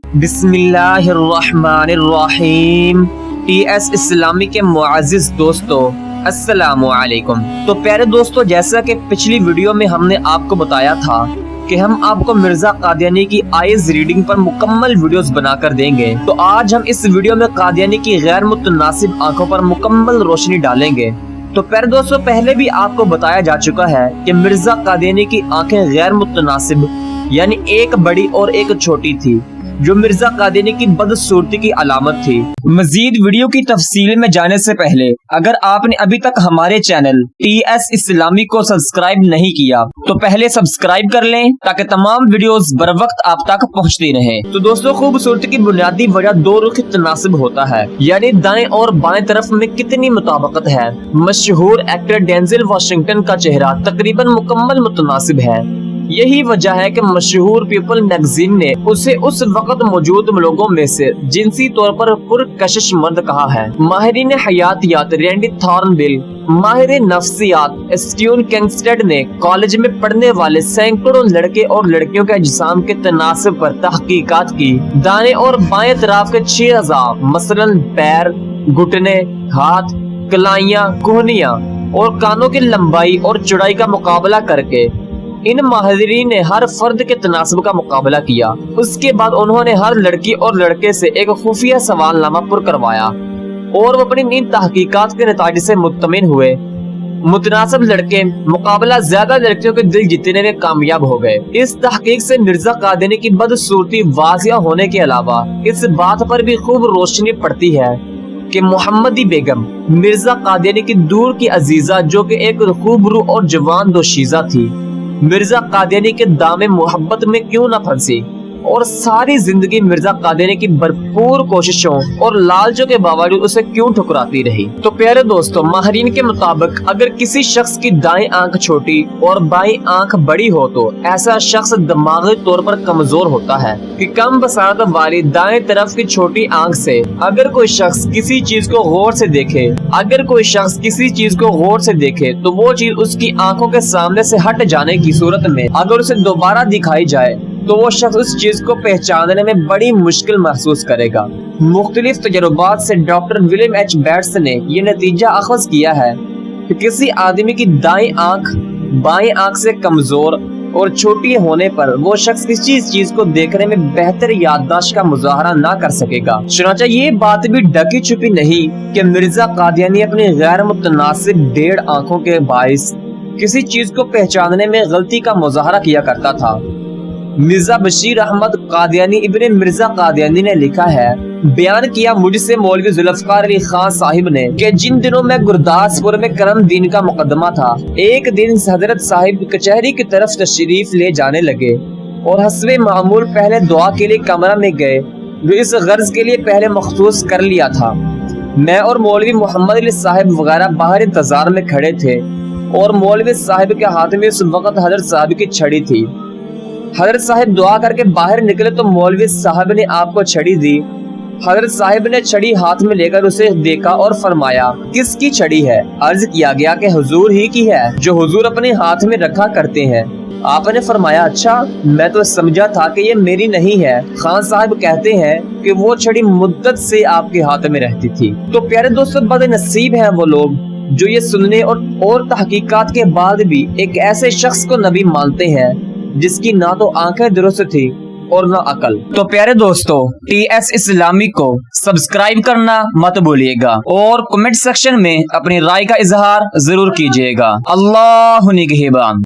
बिस्मिल्लाहिर्रहमानिर्रहीम। TS इस्लामी के मुअज़्ज़िज़ दोस्तों, अस्सलामु अलैकुम। तो प्यारे दोस्तों, जैसा कि पिछली वीडियो में हमने आपको बताया था कि हम आपको मिर्जा कादियानी की आइज़ रीडिंग पर मुकम्मल वीडियोस बनाकर देंगे, तो आज हम इस वीडियो में कादियानी की गैर मुतनासिब आंखों पर मुकम्मल रोशनी डालेंगे। तो प्यारे दोस्तों, पहले भी आपको बताया जा चुका है कि मिर्जा कादियानी की आंखें गैर मुतनासिब यानी एक बड़ी और एक छोटी थी, जो मिर्जा कादियानी की बदसूरती की अलामत थी। मजीद वीडियो की तफसील में जाने से पहले अगर आपने अभी तक हमारे चैनल TS इस्लामी को सब्सक्राइब नहीं किया तो पहले सब्सक्राइब कर लें ताकि तमाम वीडियोस बर वक्त आप तक पहुंचती रहें। तो दोस्तों, खूबसूरती की बुनियादी वजह दो रुख तनासिब होता है, यानी दाएं और बाएं तरफ में कितनी मुताबिकत है। मशहूर एक्टर डेंजिल वाशिंगटन का चेहरा तकरीबन मुकम्मल मुतनासिब है। यही वजह है कि मशहूर पीपल मैगजीन ने उसे उस वक्त मौजूद लोगों में से जिनसी तौर पर पुरकशिश मर्द कहा है। माहिरीन हयातियात रैंडी थॉर्नबिल, माहिर नफ्सियात स्टीवन किंगस्टेड ने कॉलेज में पढ़ने वाले सैकड़ों लड़के और लड़कियों के अजसाम के तनासिब पर तहकीकात की। दाएं और बाएं तरफ के 6000 मसलन पैर, घुटने, हाथ, कलाइयां, कोहनियां और कानों की लंबाई और चौड़ाई का मुकाबला करके इन माहिरीन ने हर फर्द के तनासब का मुकाबला किया। उसके बाद उन्होंने हर लड़की और लड़के से एक खुफिया सवालनामा पुर करवाया और वो अपनी इन तहकीकात के नतीजे से मुत्तमिन हुए। मुतनासिब लड़के मुकाबला ज्यादा लड़कियों के दिल जीतने में कामयाब हो गए। इस तहकीक से मिर्जा कादियानी की बदसूरती वाजिया होने के अलावा इस बात पर भी खूब रोशनी पड़ती है कि मोहम्मदी बेगम मिर्जा कादियानी की दूर की अजीजा, जो कि एक खूबरू और जवान दोशीजा थी, मिर्जा कादियानी के दामे मोहब्बत में क्यों न फंसी और सारी जिंदगी मिर्जा कादियानी की भरपूर कोशिशों और लालचों के बावजूद उसे क्यों ठुकराती रही। तो प्यारे दोस्तों, माहिरीन के मुताबिक अगर किसी शख्स की दाएं आंख छोटी और बाएं आंख बड़ी हो तो ऐसा शख्स दिमागी तौर पर कमजोर होता है कि कम बसारत वाली दाएं तरफ की छोटी आंख से अगर कोई शख्स किसी चीज को गौर से देखे तो वो चीज उसकी आंखों के सामने से हट जाने की सूरत में अगर उसे दोबारा दिखाई जाए तो वो शख्स उस चीज को पहचानने में बड़ी मुश्किल महसूस करेगा। मुख्तलिफ तजुर्बात से डॉक्टर विलियम एच बैट्स ने ये नतीजा अखज़ किया है कि किसी आदमी की दाएं आंख बाएं आंख से कमजोर और छोटी होने पर वो शख्स किसी चीज को देखने में बेहतर याददाश्त का मुजाहरा ना कर सकेगा। चुनांचे ये बात भी ढकी छुपी नहीं कि मिर्जा कादियानी अपनी गैर मुतनासिब डेढ़ आंखों के बाइस किसी चीज को पहचानने में गलती का मुजाहरा किया करता था। मिर्जा बशीर अहमद कादियानी इब्ने मिर्जा कादियानी ने लिखा है, बयान किया मुझसे मौलवी जुल्फकार अली खान साहिब ने कि जिन दिनों में गुरदासपुर में करम दीन का मुकदमा था, एक दिन हजरत साहिब कचहरी की तरफ तशरीफ ले जाने लगे और हस्बे मामूल पहले दुआ के लिए कमरा में गए, जो इस गर्ज के लिए पहले मखसूस कर लिया था। मैं और मौलवी मोहम्मद अली साहिब वगैरह बाहर इंतजार में खड़े थे और मौलवी साहिब के हाथ में उस वक्त हजरत साहिब की छड़ी थी। हजरत साहिब दुआ करके बाहर निकले तो मौलवी साहब ने आपको छड़ी दी। हजरत साहिब ने छड़ी हाथ में लेकर उसे देखा और फरमाया, किसकी छड़ी है? अर्ज किया गया कि हुजूर ही की है, जो हुजूर अपने हाथ में रखा करते हैं। आपने फरमाया, अच्छा, मैं तो समझा था कि ये मेरी नहीं है। खान साहब कहते हैं कि वो छड़ी मुद्दत से आपके हाथ में रहती थी। तो प्यारे दोस्तों, बदनसीब हैं वो लोग जो ये सुनने और तहकीकात के बाद भी एक ऐसे शख्स को नबी मानते हैं जिसकी ना तो आंखें दुरुस्त थी और ना अकल। तो प्यारे दोस्तों, TS इस्लामी को सब्सक्राइब करना मत भूलिएगा और कमेंट सेक्शन में अपनी राय का इजहार जरूर कीजिएगा। अल्लाह निगहबान।